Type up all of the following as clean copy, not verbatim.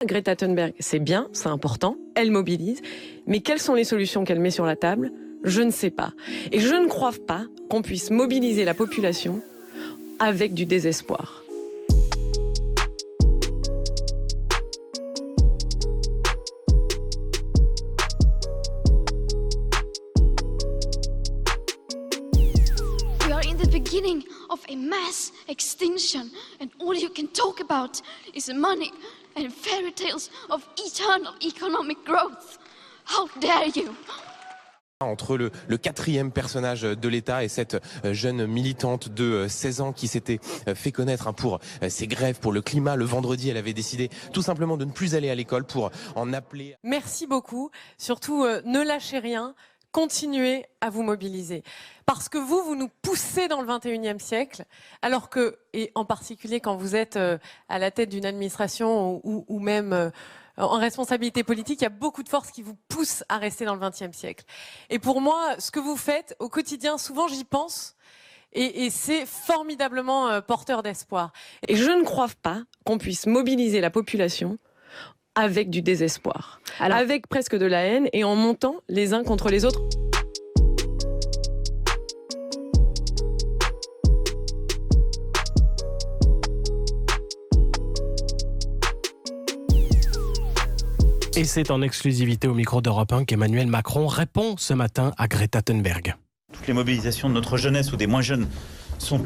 Greta Thunberg, c'est bien, c'est important, elle mobilise, mais quelles sont les solutions qu'elle met sur la table? Je ne sais pas. Et je ne crois pas qu'on puisse mobiliser la population avec du désespoir. We are in the beginning of a mass extinction, and all you can talk about is money and fairy tales of eternal economic growth. How dare you? Entre le quatrième personnage de l'État et cette jeune militante de 16 ans qui s'était fait connaître pour ses grèves pour le climat. Le vendredi, elle avait décidé tout simplement de ne plus aller à l'école pour en appeler. Merci beaucoup. Surtout, ne lâchez rien. Continuez à vous mobiliser. Parce que vous nous poussez dans le 21e siècle, alors que, et en particulier quand vous êtes à la tête d'une administration ou même en responsabilité politique, il y a beaucoup de forces qui vous poussent à rester dans le 20e siècle. Et pour moi, ce que vous faites au quotidien, souvent j'y pense, et c'est formidablement porteur d'espoir. Et je ne crois pas qu'on puisse mobiliser la population avec du désespoir, avec presque de la haine et en montant les uns contre les autres. Et c'est en exclusivité au micro d'Europe 1 qu'Emmanuel Macron répond ce matin à Greta Thunberg. Toutes les mobilisations de notre jeunesse ou des moins jeunes sont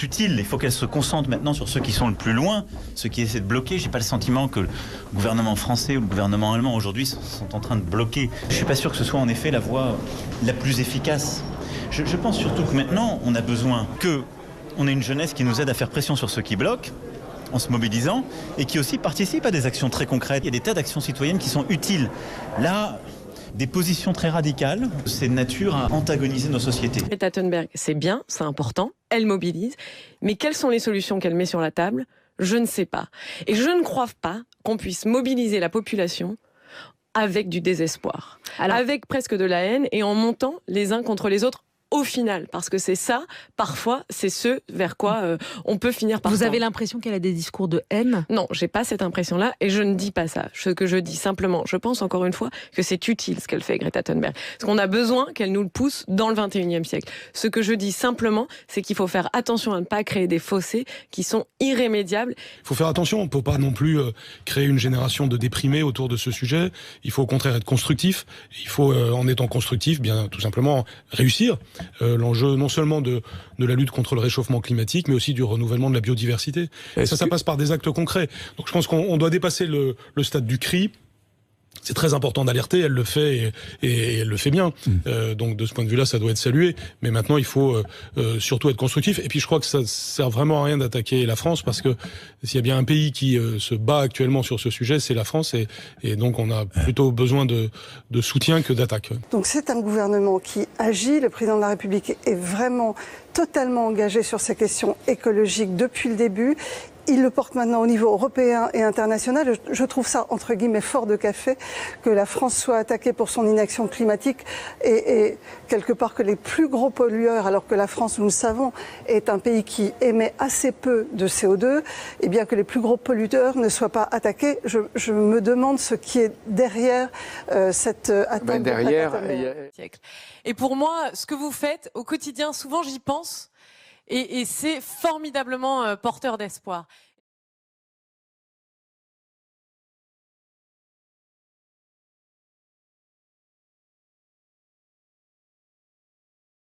utiles. Il faut qu'elles se concentrent maintenant sur ceux qui sont le plus loin, ceux qui essaient de bloquer. Je n'ai pas le sentiment que le gouvernement français ou le gouvernement allemand aujourd'hui sont en train de bloquer. Je ne suis pas sûr que ce soit en effet la voie la plus efficace. Je pense surtout que maintenant, on a besoin qu'on ait une jeunesse qui nous aide à faire pression sur ceux qui bloquent, en se mobilisant, et qui aussi participent à des actions très concrètes. Il y a des tas d'actions citoyennes qui sont utiles. Là, des positions très radicales, c'est de nature à antagoniser nos sociétés. Greta Thunberg, c'est bien, c'est important, elle mobilise, mais quelles sont les solutions qu'elle met sur la table? Je ne sais pas. Et je ne crois pas qu'on puisse mobiliser la population avec du désespoir, avec presque de la haine et en montant les uns contre les autres. Au final, parce que c'est ça, parfois, c'est ce vers quoi on peut finir par. Vous avez l'impression qu'elle a des discours de haine? Non, j'ai pas cette impression-là et je ne dis pas ça. Ce que je dis simplement, je pense encore une fois que c'est utile ce qu'elle fait, Greta Thunberg. Parce qu'on a besoin qu'elle nous le pousse dans le 21e siècle. Ce que je dis simplement, c'est qu'il faut faire attention à ne pas créer des fossés qui sont irrémédiables. Il faut faire attention, on ne peut pas non plus créer une génération de déprimés autour de ce sujet. Il faut au contraire être constructif. Il faut, en étant constructif, bien tout simplement réussir. L'enjeu non seulement de la lutte contre le réchauffement climatique, mais aussi du renouvellement de la biodiversité. Et ça passe par des actes concrets. Donc je pense qu'on doit dépasser le stade du cri. C'est très important d'alerter, elle le fait et elle le fait bien. Donc de ce point de vue-là, ça doit être salué. Mais maintenant, il faut surtout être constructif. Et puis je crois que ça sert vraiment à rien d'attaquer la France, parce que s'il y a bien un pays qui se bat actuellement sur ce sujet, c'est la France. Et donc on a plutôt besoin de soutien que d'attaque. Donc c'est un gouvernement qui agit. Le président de la République est vraiment totalement engagé sur ces questions écologiques depuis le début. Il le porte maintenant au niveau européen et international. Je trouve ça, entre guillemets, fort de café que la France soit attaquée pour son inaction climatique et quelque part que les plus gros pollueurs, alors que la France, nous le savons, est un pays qui émet assez peu de CO2, et bien que les plus gros pollueurs ne soient pas attaqués. Je me demande ce qui est derrière cette attaque. Et pour moi, ce que vous faites au quotidien, souvent j'y pense, et c'est formidablement porteur d'espoir.